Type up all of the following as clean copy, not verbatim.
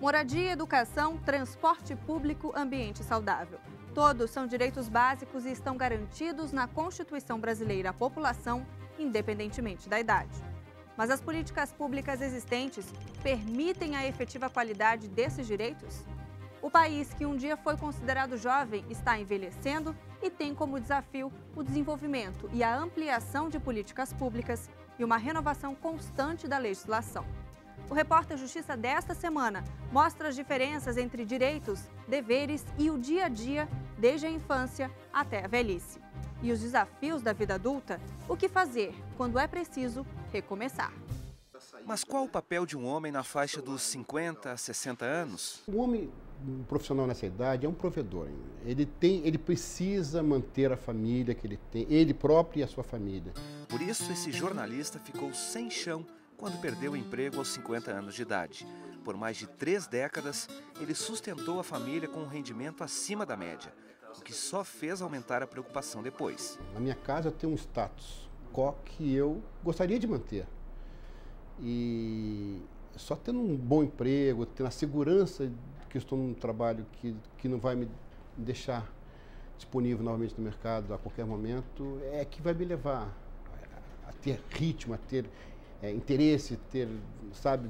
Moradia, educação, transporte público, ambiente saudável. Todos são direitos básicos e estão garantidos na Constituição brasileira à população, independentemente da idade. Mas as políticas públicas existentes permitem a efetiva qualidade desses direitos? O país, que um dia foi considerado jovem, está envelhecendo e tem como desafio o desenvolvimento e a ampliação de políticas públicas e uma renovação constante da legislação. O repórter Justiça desta semana mostra as diferenças entre direitos, deveres e o dia a dia, desde a infância até a velhice. E os desafios da vida adulta, o que fazer quando é preciso recomeçar. Mas qual o papel de um homem na faixa dos 50 a 60 anos? O homem profissional nessa idade é um provedor. Ele precisa manter a família que ele tem, ele próprio e a sua família. Por isso, esse jornalista ficou sem chão quando perdeu o emprego aos 50 anos de idade. Por mais de 3 décadas, ele sustentou a família com um rendimento acima da média, o que só fez aumentar a preocupação depois. Na minha casa eu tenho um status quo que eu gostaria de manter. E só tendo um bom emprego, tendo a segurança que eu estou num trabalho que não vai me deixar disponível novamente no mercado a qualquer momento, é que vai me levar a ter ritmo, a ter interesse, ter,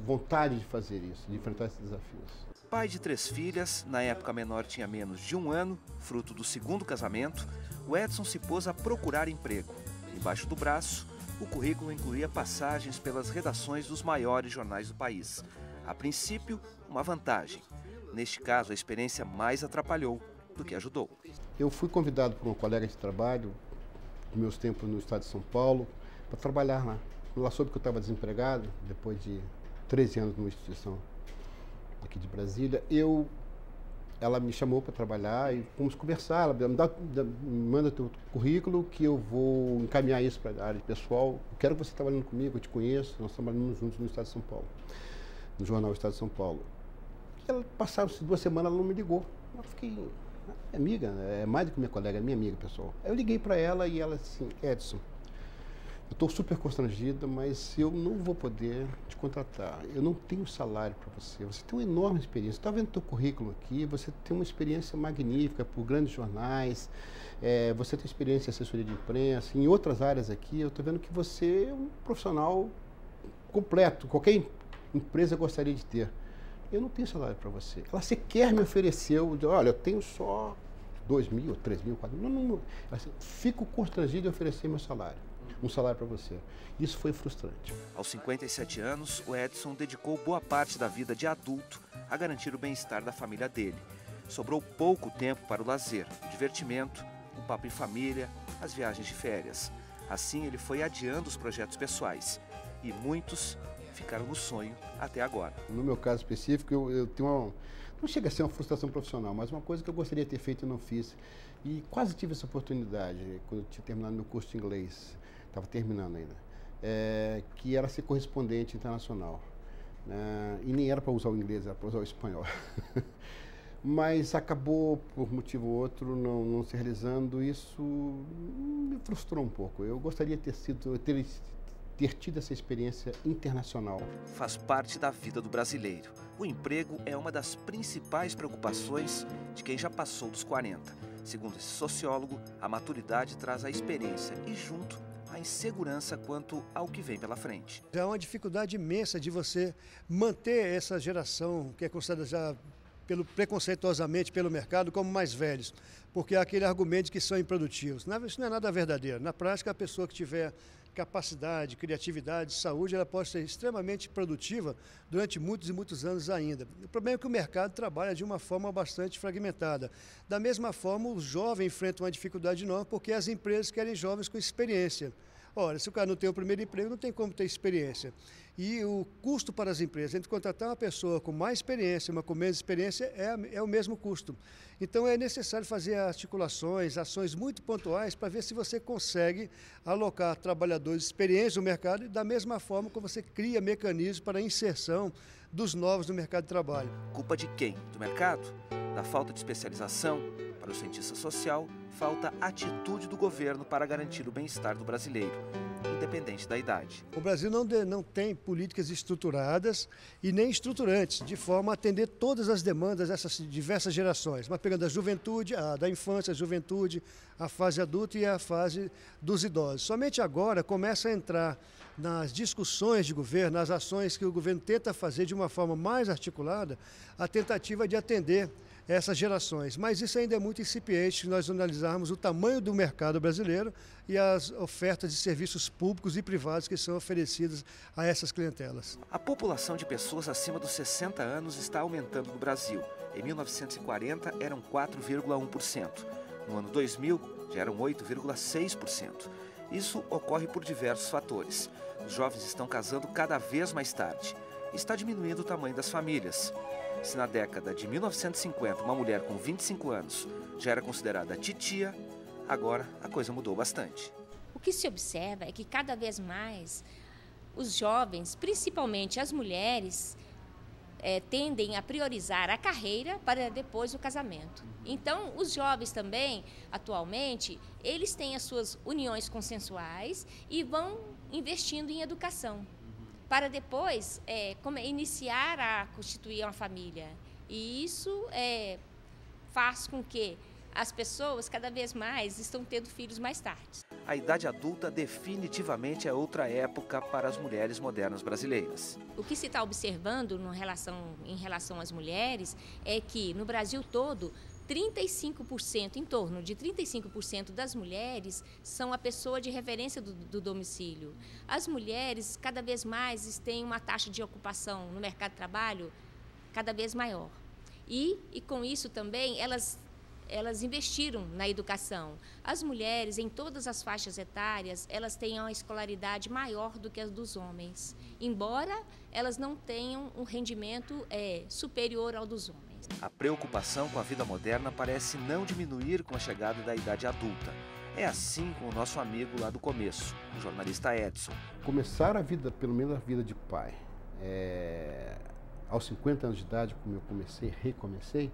vontade de fazer isso, de enfrentar esses desafios. Pai de 3 filhas, na época a menor tinha menos de 1 ano, fruto do segundo casamento, o Edson se pôs a procurar emprego. Embaixo do braço, o currículo incluía passagens pelas redações dos maiores jornais do país. A princípio, uma vantagem. Neste caso, a experiência mais atrapalhou do que ajudou. Eu fui convidado por um colega de trabalho, nos meus tempos no estado de São Paulo, para trabalhar lá. Ela soube que eu estava desempregado, depois de 13 anos numa instituição aqui de Brasília. Ela me chamou para trabalhar e fomos conversar. Ela me manda teu currículo que eu vou encaminhar isso para a área pessoal. Eu quero que você trabalhando comigo, eu te conheço. Nós trabalhamos juntos no estado de São Paulo, no jornal Estado de São Paulo. Passaram-se 2 semanas, ela não me ligou. Eu fiquei, amiga, é mais do que minha colega, é minha amiga pessoal. Aí eu liguei para ela e ela disse assim: Edson, eu estou super constrangida, mas eu não vou poder te contratar. Eu não tenho salário para você. Você tem uma enorme experiência. Está vendo o teu currículo aqui? Você tem uma experiência magnífica por grandes jornais. Você tem experiência em assessoria de imprensa, em outras áreas aqui. Eu estou vendo que você é um profissional completo. Qualquer empresa gostaria de ter. Eu não tenho salário para você. Ela sequer me ofereceu, olha, eu tenho só 2 mil, 3 mil, 4 mil. Não. Assim, fico constrangido de oferecer meu salário. Um salário para você. Isso foi frustrante. Aos 57 anos, o Edson dedicou boa parte da vida de adulto a garantir o bem-estar da família dele. Sobrou pouco tempo para o lazer, o divertimento, o papo em família, as viagens de férias. Assim, ele foi adiando os projetos pessoais. E muitos ficaram no sonho até agora. No meu caso específico, eu tenho não chega a ser uma frustração profissional, mas uma coisa que eu gostaria de ter feito e não fiz. E quase tive essa oportunidade quando eu tinha terminado meu curso de inglês. Estava terminando ainda, que era ser correspondente internacional. E nem era para usar o inglês, era para usar o espanhol. Mas acabou, por motivo ou outro, não se realizando. Isso me frustrou um pouco. Eu gostaria de ter tido essa experiência internacional. Faz parte da vida do brasileiro. O emprego é uma das principais preocupações de quem já passou dos 40. Segundo esse sociólogo, a maturidade traz a experiência e, junto, a insegurança quanto ao que vem pela frente. É uma dificuldade imensa de você manter essa geração que é considerada já preconceituosamente pelo mercado como mais velhos, porque há aquele argumento de que são improdutivos. Isso não é nada verdadeiro. Na prática, a pessoa que tiver capacidade, criatividade, saúde, ela pode ser extremamente produtiva durante muitos e muitos anos ainda. O problema é que o mercado trabalha de uma forma bastante fragmentada. Da mesma forma, o jovem enfrenta uma dificuldade enorme porque as empresas querem jovens com experiência. Ora, se o cara não tem o primeiro emprego, não tem como ter experiência. E o custo para as empresas entre contratar uma pessoa com mais experiência e uma com menos experiência é o mesmo custo. Então é necessário fazer articulações, ações muito pontuais para ver se você consegue alocar trabalhadores experientes no mercado e da mesma forma que você cria mecanismos para a inserção dos novos no mercado de trabalho. Culpa de quem? Do mercado? Da falta de especialização? Para o cientista social, falta atitude do governo para garantir o bem-estar do brasileiro, independente da idade. O Brasil não tem políticas estruturadas e nem estruturantes, de forma a atender todas as demandas dessas diversas gerações. Mas pegando a juventude, da infância, a juventude, a fase adulta e a fase dos idosos. Somente agora começa a entrar nas discussões de governo, nas ações que o governo tenta fazer de uma forma mais articulada, a tentativa de atender essas gerações. Mas isso ainda é muito incipiente se nós analisarmos o tamanho do mercado brasileiro e as ofertas de serviços públicos e privados que são oferecidas a essas clientelas. A população de pessoas acima dos 60 anos está aumentando no Brasil. Em 1940 eram 4,1%. No ano 2000 já eram 8,6%. Isso ocorre por diversos fatores. Os jovens estão casando cada vez mais tarde. Está diminuindo o tamanho das famílias. Se na década de 1950 uma mulher com 25 anos já era considerada titia, agora a coisa mudou bastante. O que se observa é que cada vez mais os jovens, principalmente as mulheres, tendem a priorizar a carreira para depois o casamento. Então, os jovens também, atualmente, eles têm as suas uniões consensuais e vão investindo em educação, para depois iniciar a constituir uma família. E isso faz com que as pessoas cada vez mais estão tendo filhos mais tarde. A idade adulta definitivamente é outra época para as mulheres modernas brasileiras. O que se está observando em relação às mulheres é que no Brasil todo, 35%, em torno de 35% das mulheres são a pessoa de referência do domicílio. As mulheres cada vez mais têm uma taxa de ocupação no mercado de trabalho cada vez maior. E com isso também elas investiram na educação. As mulheres, em todas as faixas etárias, elas têm uma escolaridade maior do que as dos homens, embora elas não tenham um rendimento superior ao dos homens. A preocupação com a vida moderna parece não diminuir com a chegada da idade adulta. É assim com o nosso amigo lá do começo, o jornalista Edson. Começar a vida, pelo menos a vida de pai, aos 50 anos de idade, como eu recomecei,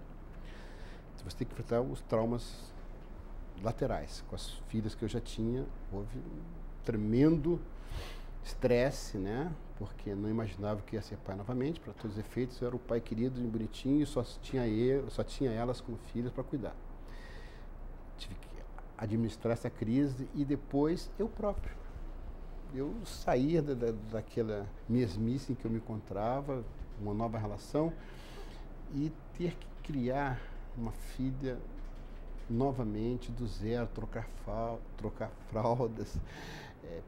você tem que enfrentar os traumas laterais. Com as filhas que eu já tinha, houve um tremendo estresse, né? Porque não imaginava que ia ser pai novamente. Para todos os efeitos, eu era o pai querido e bonitinho e só tinha elas como filhas para cuidar. Tive que administrar essa crise e depois eu próprio. Eu saía daquela mesmice em que eu me encontrava, uma nova relação, e ter que criar uma filha novamente do zero, trocar fraldas,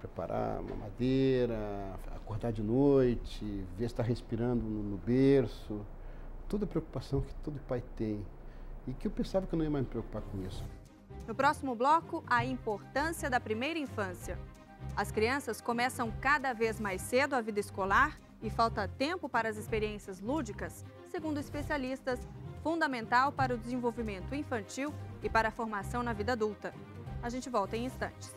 preparar uma madeira, acordar de noite, ver se está respirando no berço, toda a preocupação que todo pai tem e que eu pensava que eu não ia mais me preocupar com isso. No próximo bloco, a importância da primeira infância. As crianças começam cada vez mais cedo a vida escolar e falta tempo para as experiências lúdicas, segundo especialistas, fundamental para o desenvolvimento infantil e para a formação na vida adulta. A gente volta em instantes.